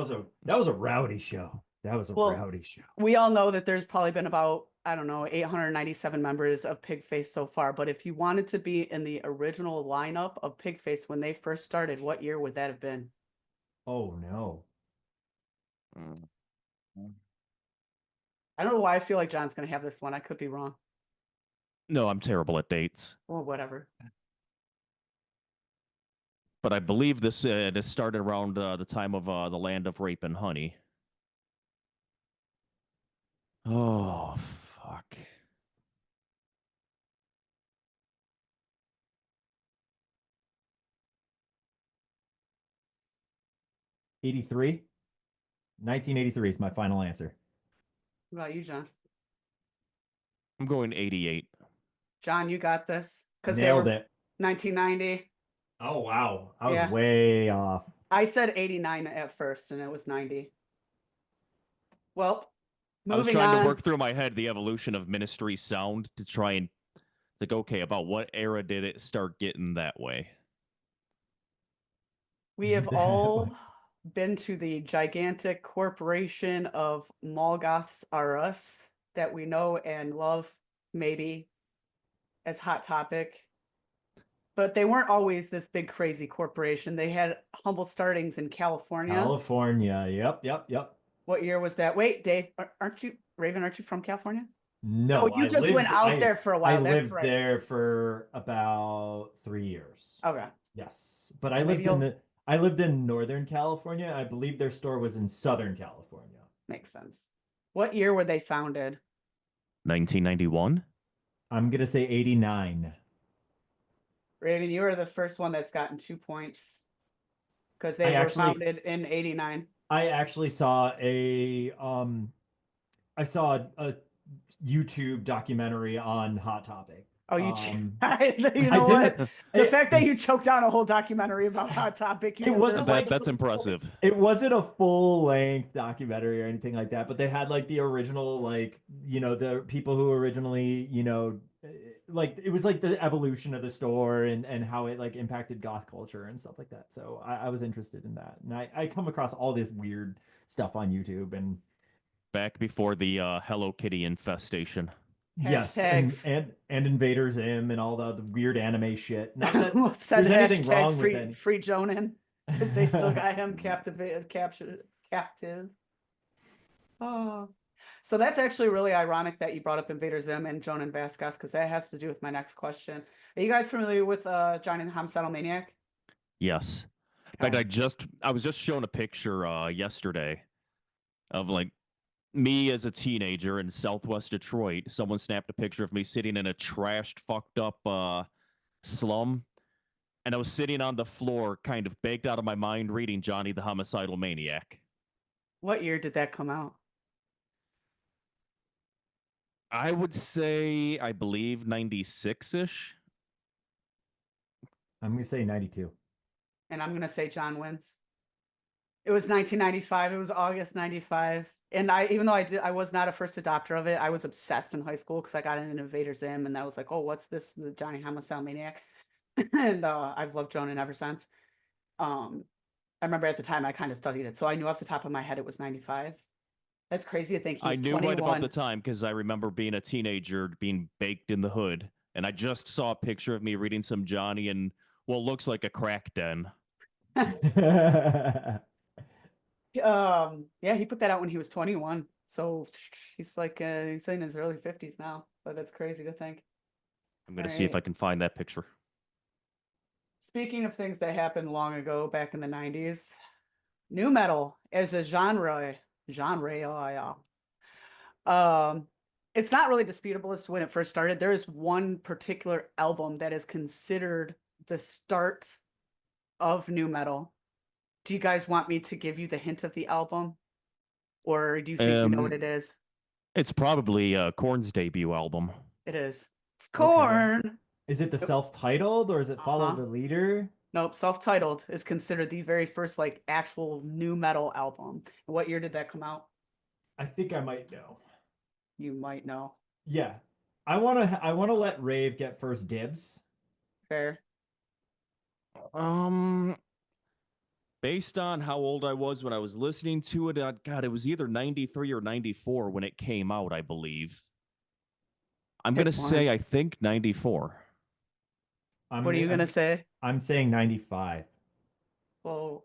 was a rowdy show. That was a Well, rowdy show. we all know that there's probably been about, I don't know, 897 members of Pigface so far. But if you wanted to be in the original lineup of Pigface when they first started, what year would that have been? Oh no. I don't know why I feel like John's going to have this one. I could be wrong. No, I'm terrible at dates. Well, whatever. But I believe this started around the time of the Land of Rape and Honey. Oh, fuck. '83. 1983 is my final answer. What about you, John? I'm going 88. John, you got this. Because Nailed it. 1990. Oh wow. I was Yeah. way off. I said 89 at first, and it was 90. Well, I was moving trying on. to work through my head the evolution of Ministry sound to try and think, okay, about what era did it start getting that way? We have all been to the gigantic corporation of Mall Goths R Us that we know and love, maybe, as Hot Topic. But they weren't always this big, crazy corporation. They had humble startings in California. California. Yep. What year was that? Wait, Dave, aren't you, Raven, aren't you from California? No, Oh, you just went out there for a while. I That's lived right. there for about 3 years. Okay. Yes, but I Well, maybe I lived in Northern California. I believe their store was in Southern California. Makes sense. What year were they founded? 1991? I'm gonna say 89. Raven, you are the first one that's gotten 2 points because they were founded in 89. I actually saw a YouTube documentary on Hot Topic. Oh, you know what? The fact that you choked down a whole documentary about Hot Topic, it wasn't like that's impressive. It wasn't a full length documentary or anything like that, but they had like the original, like, you know, the people who originally, you know, like it was like the evolution of the store and how it like impacted goth culture and stuff like that. So I was interested in that, and I come across all this weird stuff on YouTube and back before the Hello Kitty infestation. Yes, and Invader Zim and all the weird anime shit. Not that there's anything wrong with any. Free Jonan, because they still got him captive. Oh, so that's actually really ironic that you brought up Invader Zim and Jonan Vasquez, because that has to do with my next question. Are you guys familiar with Johnny the Homicidal Maniac? Yes. In fact, I was just shown a picture yesterday of like me as a teenager in Southwest Detroit. Someone snapped a picture of me sitting in a trashed, fucked up slum. And I was sitting on the floor, kind of baked out of my mind, reading Johnny the Homicidal Maniac. What year did that come out? I would say, I believe, 96-ish. I'm going to say 92. And I'm going to say John wins. It was 1995. It was August 95. And even though I was not a first adopter of it, I was obsessed in high school because I got into Invader Zim and I was like, oh, what's this? The Johnny Homicidal Maniac. And I've loved Jonan ever since. I remember at the time I kind of studied it. So I knew off the top of my head it was 95. That's crazy to think he's 21. I knew right about the time because I remember being a teenager, being baked in the hood. And I just saw a picture of me reading some Johnny in what looks like a crack den. Yeah, he put that out when he was 21. So he's like he's in his early 50s now. But that's crazy to think. I'm gonna see if I can find that picture. Speaking of things that happened long ago, back in the 90s, nu metal as a genre. It's not really disputable as to when it first started. There is one particular album that is considered the start of new metal. Do you guys want me to give you the hint of the album? Or do you think you know what it is? It's probably Korn's debut album. It is. It's Okay. Korn. Is it the self-titled or is it Follow the Leader? Nope, self-titled is considered the very first like actual new metal album. What year did that come out? I think I might know. You might know. Yeah. I wanna let Raev get first dibs. Fair. Based on how old I was when I was listening to it, God, it was either 93 or 94 when it came out, I believe. I'm going to say, I think 94. What are you going to say? I'm saying 95. Well,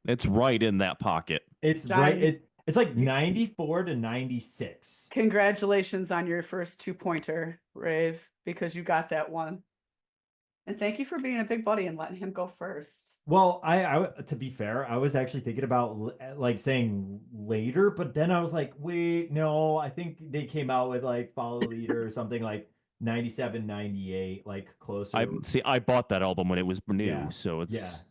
it's right in that pocket. It's John, right. It's like 94 to 96. Congratulations on your first 2-pointer, Raev, because you got that one. And thank you for being a big buddy and letting him go first. Well, I to be fair, I was actually thinking about like saying later, but then I was like, wait, no, I think they came out with like Follow the Leader or something like 97, 98, like closer. I bought that album when it was new, Yeah. so it's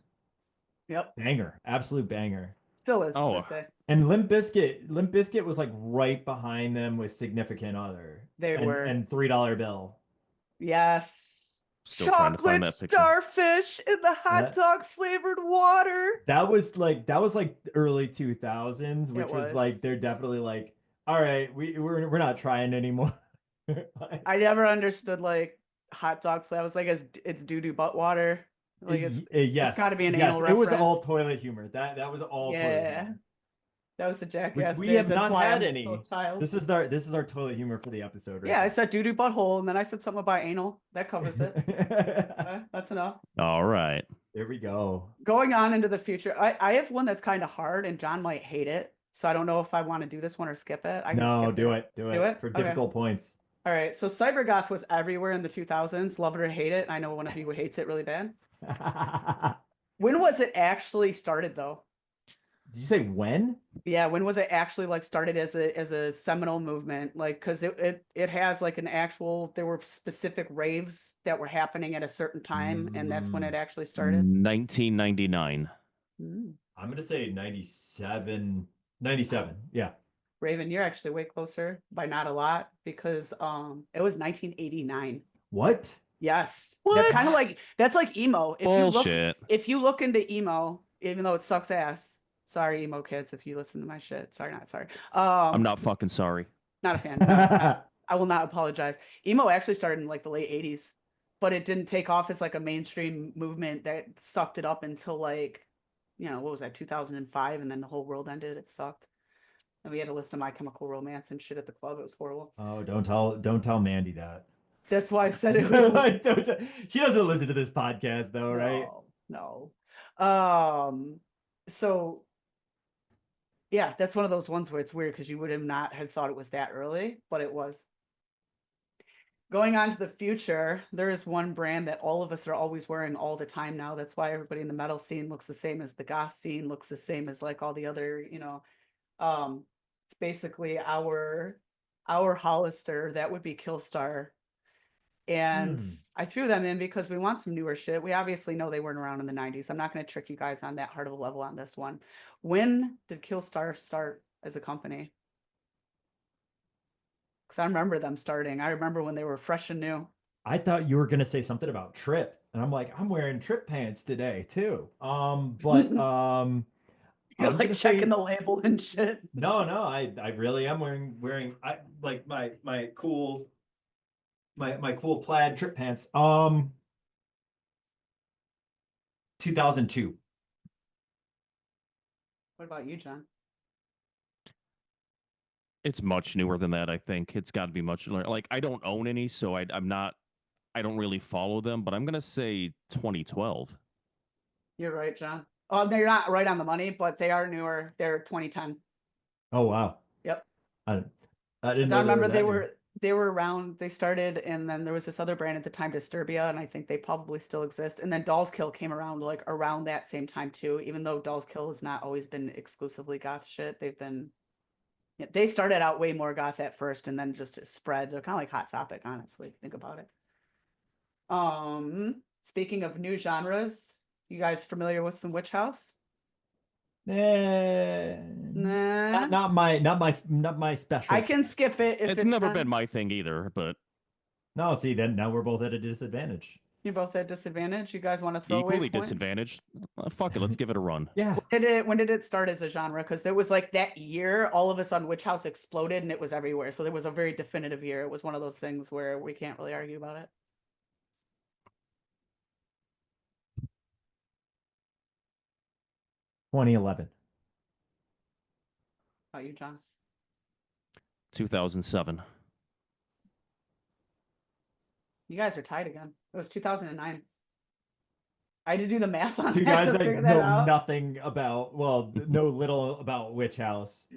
Yep. Banger, absolute banger. Still is to this day. And Limp Bizkit was like right behind them with Significant Other. They were. And $3 Bill. Yes. Still chocolate starfish in the hot dog flavored water. That was like early 2000s, which was like they're definitely like, all right, we're not trying anymore. I never understood like hot dog flavor. I was like, it's doo-doo butt water. Like it's got to be an anal reference. It was all toilet humor. That was all toilet humor. That was the Jackass. Which we have not had any. So this is our toilet humor for the episode, right? Yeah, I said doo-doo butthole, and then I said something about anal. That covers it. That's enough. All right. There we go. Going on into the future, I have one that's kind of hard, and John might hate it. So I don't know if I want to do this one or skip it. Do it for difficult points. All right. So cybergoth was everywhere in the 2000s. Love it or hate it. I know one of you hates it really bad. When was it actually started, though? Did you say when? Yeah, when was it actually like started as a seminal movement? Like, because it has like an actual, there were specific raves that were happening at a certain time, and that's when it actually started. 1999. I'm gonna say 97. 97. Yeah. Raven, you're actually way closer by not a lot because it was 1989. What? Yes. What? That's kind of like that's like emo. Bullshit. If you look into emo, even though it sucks ass. Sorry, emo kids, if you listen to my shit. Sorry, not sorry. I'm not fucking sorry. Not a fan. No, I will not apologize. Emo actually started in like the late 80s, but it didn't take off as like a mainstream movement that sucked it up until like, what was that, 2005, and then the whole world ended. It sucked. And we had to listen to My Chemical Romance and shit at the club. It was horrible. Oh, don't tell Mandy that. That's why I said it was she doesn't listen to this podcast though, right? No. So yeah, that's one of those ones where it's weird because you would have not have thought it was that early, but it was. Going on to the future, there is one brand that all of us are always wearing all the time now. That's why everybody in the metal scene looks the same as the goth scene, looks the same as like all the other, it's basically our Hollister. That would be Killstar. And I threw them in because we want some newer shit. We obviously know they weren't around in the 90s. I'm not going to trick you guys on that hard of a level on this one. When did Killstar start as a company? Because I remember them starting. I remember when they were fresh and new. I thought you were going to say something about Trip. And I'm like, I'm wearing Trip pants today too. But you're like checking the label and shit. No, I really am wearing I like my cool plaid Trip pants. 2002. What about you, John? It's much newer than that, I think. It's got to be much like I don't own any, so I don't really follow them, but I'm gonna say 2012. You're right, John. Oh, they're not right on the money, but they are newer. They're 2010. Oh wow. Yep. I didn't know. I remember they were around. They started, and then there was this other brand at the time, Disturbia, and I think they probably still exist. And then Dolls Kill came around like around that same time too. Even though Dolls Kill has not always been exclusively goth shit, they started out way more goth at first, and then just spread. They're kind of like Hot Topic, honestly. Think about it. Speaking of new genres, You guys familiar with some witch house? Nah. Nah. Not my special. I can skip it if It's it's never not- been my thing either, but No, see, then now we're both at a disadvantage. You're both at disadvantage. You guys want to throw away equally points? disadvantaged. Fuck it, let's give it a run. Yeah. When did it start as a genre? Because there was like that year, all of a sudden Witch House exploded and it was everywhere. So there was a very definitive year. It was one of those things where we can't really argue about it. – 2011. How about you, John? 2007. You guys are tied again. It was 2009. I had to do the math on Two that guys to that figure know that out. nothing about, well, know little about Witch House.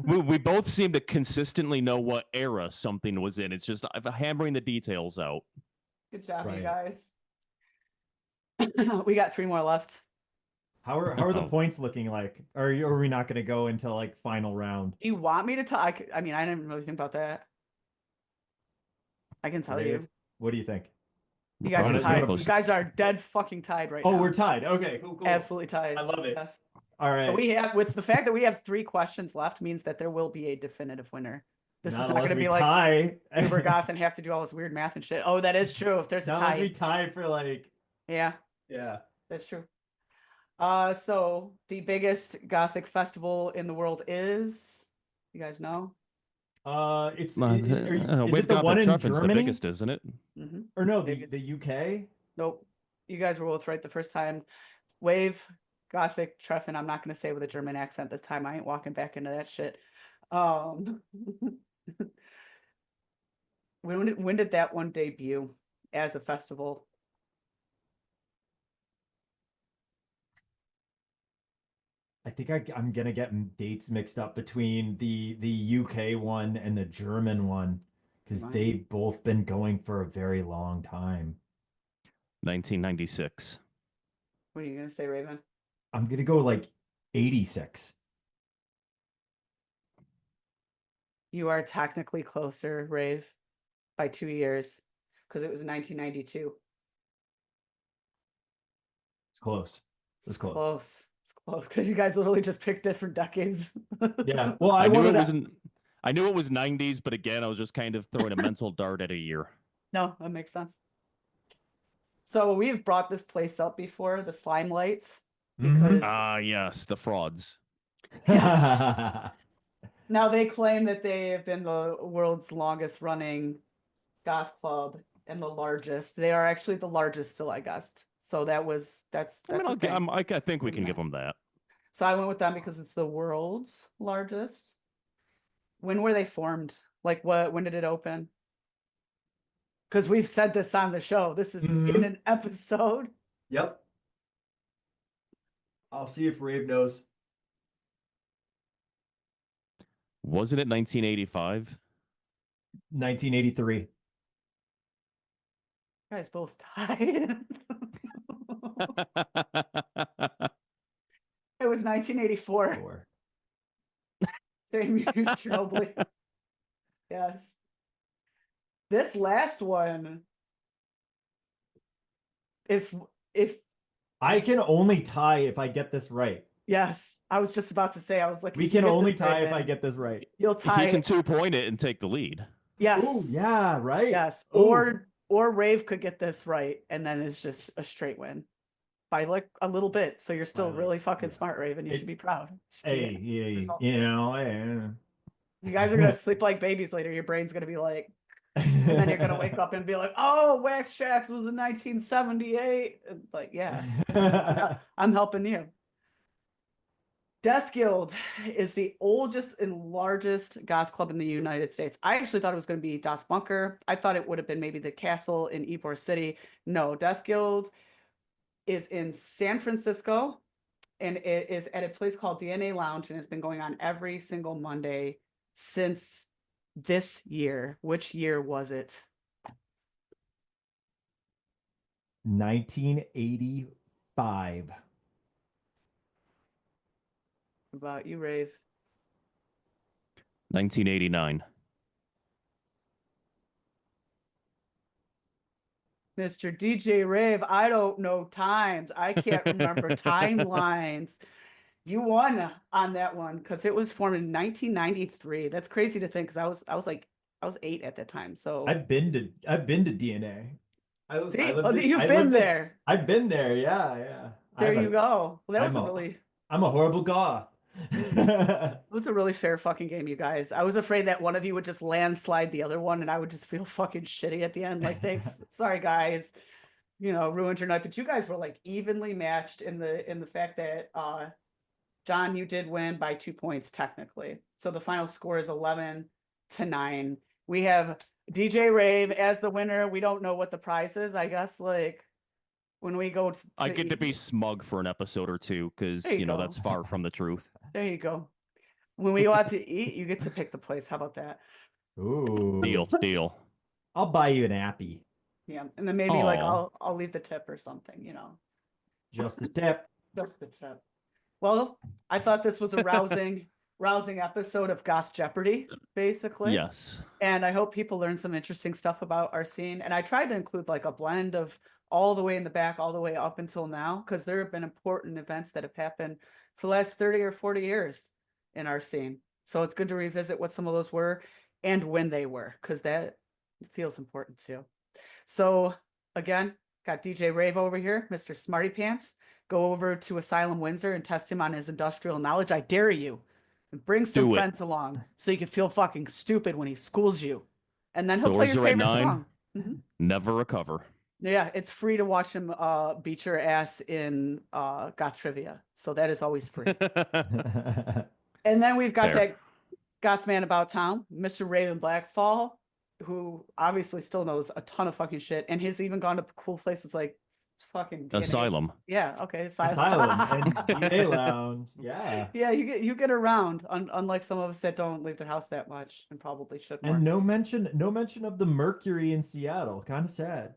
We both seem to consistently know what era something was in. It's just hammering the details out. Good job, you Right. guys. We got 3 more left. How are the Uh-oh. points looking like? Or are we not going to go until like final round? Do you want me to talk? I mean, I didn't really think about that. I can tell Raev, you. what do you think? You guys We're are probably tied. close. You guys are dead fucking tied right now. Oh, we're tied. Okay, cool. Absolutely tied. I love it. Yes. All right. So we have, with the fact that we have 3 questions left, means that there will be a definitive winner. This Not is not unless going to we be like tie. Uber Goth and have to do all this weird math and shit. Oh, that is true. If there's a Not unless we tie. tie for like, Yeah, yeah. that's true. So the biggest Gothic festival in the world is, you guys know? Is With it the Gothic one in Truffin's the Germany? biggest, isn't it? Mm-hmm. Or no, Biggest. the UK? Nope. You guys were both right the first time. Wave, Gothic, Treffen. I'm not going to say with a German accent this time. I ain't walking back into that shit. When did that one debut as a festival? I think I'm gonna get dates mixed up between the UK one and the German one because Right. they've both been going for a very long time. 1996. What are you going to say, Raven? I'm gonna go like 86. You are technically closer, Raev, by 2 years, because it was 1992. It's close. It's close. It's close because you guys literally just picked different decades. Yeah. Well, I knew wanted it to- wasn't. I knew it was 90s, but again, I was just kind of throwing a mental dart at a year. No, that makes sense. So we've brought this place up before, the slime lights, Mhm. because Yes, the frauds. Yes. now they claim that they have been the world's longest running goth club and the largest. They are actually the largest still, I guess. So that's I mean, a thing. I think we can give Yeah. them that. So I went with them because it's the world's largest. When were they formed? Like when did it open? Because we've said this on the show. This is in Mhm. an episode. Yep. I'll see if Raev knows. Wasn't it 1985? 1983. You guys both died. It was 1984. Four. Same year as Chernobyl. Yes. This last one, if I can only tie if I get this right. yes, I was just about to say, I was like, We if you can get only this right, tie if I man, get this right. you'll He tie. can 2-point it and take the lead. Yes. Oh, yeah, right. Yes. Ooh. Or Raev could get this right, and then it's just a straight win by like a little bit. So you're still By, really fucking yeah. smart, Raven. You It- should be proud. You should be Hey, happy. yeah, Result. you know, yeah. You guys are gonna sleep like babies later. Your brain's gonna be like, and then you're gonna wake up and be like, "Oh, Wax Jacks was in 1978." And like, yeah, I'm helping you. Death Guild is the oldest and largest goth club in the United States. I actually thought it was going to be Das Bunker. I thought it would have been maybe the castle in Ybor City. No, Death Guild is in San Francisco, and it is at a place called DNA Lounge, and it's been going on every single Monday since this year. Which year was it? 1985. What about you, Raev? 1989. Mr. DJ Raev, I don't know times. I can't remember timelines. You won on that one because it was formed in 1993. That's crazy to think because I was 8 at that time. So I've been to DNA. see, I've been there. I've been there. Yeah. There you go. Well, that was I'm a horrible goth. it was a really fair fucking game, you guys. I was afraid that one of you would just landslide the other one and I would just feel fucking shitty at the end. Like, thanks. Sorry, guys. Ruined your night. But you guys were like evenly matched in the fact that John, you did win by 2 points technically. So the final score is 11-9. We have DJ Raev as the winner. We don't know what the prize is. I guess like when we go to I get to be smug for an episode or two because that's far from the truth. There you go. When we go out to eat, you get to pick the place. How about that? Ooh. Deal. I'll buy you an appy. Yeah, and then maybe like I'll leave the tip or something, Just the tip. Just the tip. Well, I thought this was a rousing episode of Goth Jeopardy, basically. Yes. And I hope people learn some interesting stuff about our scene. And I tried to include like a blend of all the way in the back, all the way up until now, because there have been important events that have happened for the last 30 or 40 years in our scene. So it's good to revisit what some of those were and when they were, because that feels important too. So again, got DJ Raev over here, Mr. Smarty Pants. Go over to Asylum Windsor and test him on his industrial knowledge. I dare you. And bring some friends along so you can feel fucking stupid when he schools you. And then he'll play your favorite song. Mm-hmm. Never recover. Yeah, it's free to watch him beat your ass in Goth Trivia. So that is always free. And then we've got that Goth man about town, Mr. Raven Blackfall, who obviously still knows a ton of fucking shit. And has even gone to cool places like fucking DNA. Asylum. Yeah, okay. Asylum and DNA Lounge. Yeah. Yeah, you get around, unlike some of us that don't leave their house that much and probably should more. And no mention of the Mercury in Seattle. Kind of sad.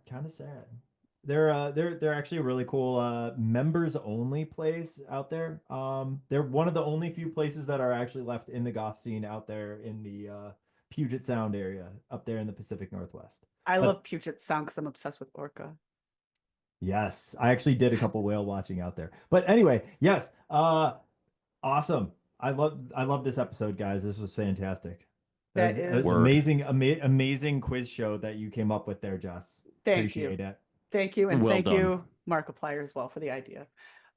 They're actually a really cool members only place out there. They're one of the only few places that are actually left in the goth scene out there in the Puget Sound area up there in the Pacific Northwest. I love Puget Sound because I'm obsessed with orca. Yes, I actually did a couple whale watching out there. But anyway, yes, awesome. I love this episode, guys. This was fantastic. That is amazing quiz show that you came up with there, Jess. Appreciate it. Thank you, and thank you, Markiplier, as well for the idea.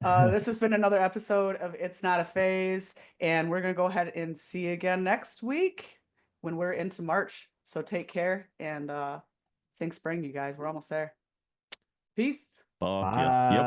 This has been another episode of It's Not a Phase, and we're gonna go ahead and see you again next week when we're into March. So take care and think spring, you guys. We're almost there. Peace. Yes. Yep.